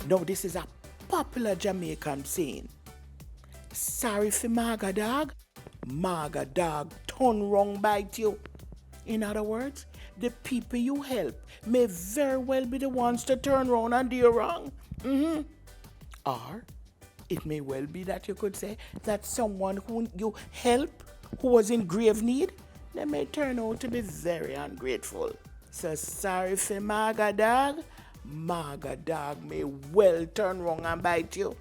Now this is a popular Jamaican saying. Sorry for mawga dog. Mawga dog turn wrong bite you. In other words, the people you help may very well be the ones to turn around and do you wrong. Or it may well be that you could say that someone who you help who was in grave need, they may turn out to be very ungrateful. So sorry for mawga dog. Mawga dog may well turn wrong and bite you.